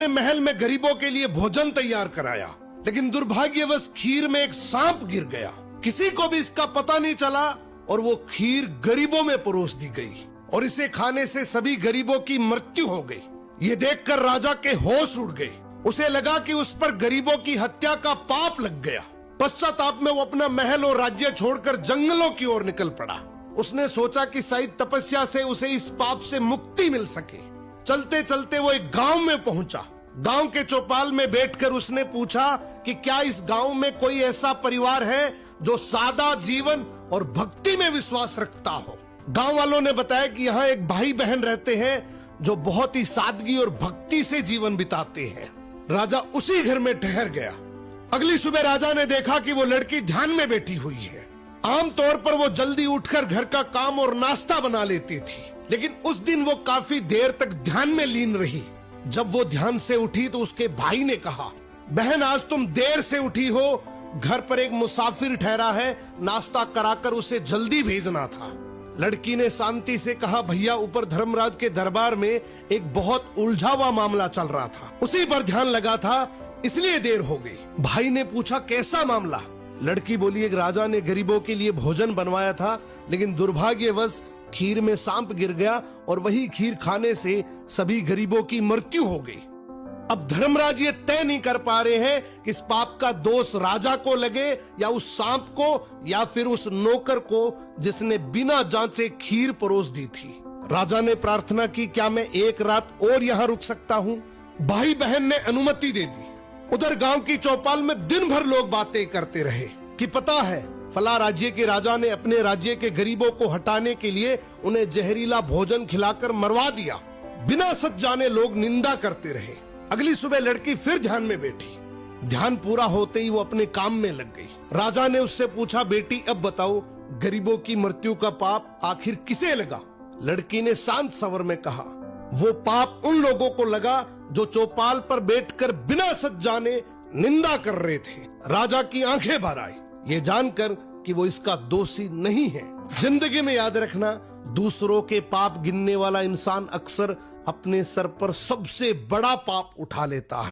महल में गरीबों के लिए भोजन तैयार कराया, लेकिन दुर्भाग्यवश खीर में एक सांप गिर गया। किसी को भी इसका पता नहीं चला और वो खीर गरीबों में परोस दी गई और इसे खाने से सभी गरीबों की मृत्यु हो गई। ये देखकर राजा के होश उड़ गए। उसे लगा कि उस पर गरीबों की हत्या का पाप लग गया। पश्चाताप में वो अपना महल और राज्य छोड़कर जंगलों की ओर निकल पड़ा। उसने सोचा कि शायद तपस्या से उसे इस पाप से मुक्ति मिल सके। चलते चलते वो एक गांव में पहुंचा। गांव के चौपाल में बैठकर उसने पूछा कि क्या इस गांव में कोई ऐसा परिवार है जो सादा जीवन और भक्ति में विश्वास रखता हो। गांव वालों ने बताया कि यहाँ एक भाई बहन रहते हैं जो बहुत ही सादगी और भक्ति से जीवन बिताते हैं। राजा उसी घर में ठहर गया। अगली सुबह राजा ने देखा कि वो लड़की ध्यान में बैठी हुई है। आमतौर पर वो जल्दी उठकर घर का काम और नाश्ता बना लेती थी, लेकिन उस दिन वो काफी देर तक ध्यान में लीन रही। जब वो ध्यान से उठी तो उसके भाई ने कहा, बहन आज तुम देर से उठी हो, घर पर एक मुसाफिर ठहरा है, नाश्ता कराकर उसे जल्दी भेजना था। लड़की ने शांति से कहा, भैया ऊपर धर्मराज के दरबार में एक बहुत उलझा हुआ मामला चल रहा था, उसी पर ध्यान लगा था, इसलिए देर हो गई। भाई ने पूछा, कैसा मामला? लड़की बोली, एक राजा ने गरीबों के लिए भोजन बनवाया था, लेकिन दुर्भाग्यवश खीर में सांप गिर गया और वही खीर खाने से सभी गरीबों की मृत्यु हो गई। अब धर्मराज ये तय नहीं कर पा रहे हैं कि इस पाप का दोष राजा को लगे या उस सांप को या फिर उस नौकर को जिसने बिना जांचे खीर परोस दी थी। राजा ने प्रार्थना की, क्या मैं एक रात और यहाँ रुक सकता हूँ? भाई बहन ने अनुमति दे दी। उधर गांव की चौपाल में दिन भर लोग बातें करते रहे कि पता है फला राज्य के राजा ने अपने राज्य के गरीबों को हटाने के लिए उन्हें जहरीला भोजन खिलाकर मरवा दिया। बिना सच जाने लोग निंदा करते रहे। अगली सुबह लड़की फिर ध्यान में बैठी। ध्यान पूरा होते ही वो अपने काम में लग गई। राजा ने उससे पूछा, बेटी अब बताओ गरीबों की मृत्यु का पाप आखिर किसे लगा? लड़की ने शांत स्वर में कहा, वो पाप उन लोगों को लगा जो चौपाल पर बैठकर बिना सच जाने निंदा कर रहे थे। राजा की आंखें भर आई, ये जानकर कि वो इसका दोषी नहीं है। जिंदगी में याद रखना, दूसरों के पाप गिनने वाला इंसान अक्सर अपने सर पर सबसे बड़ा पाप उठा लेता है।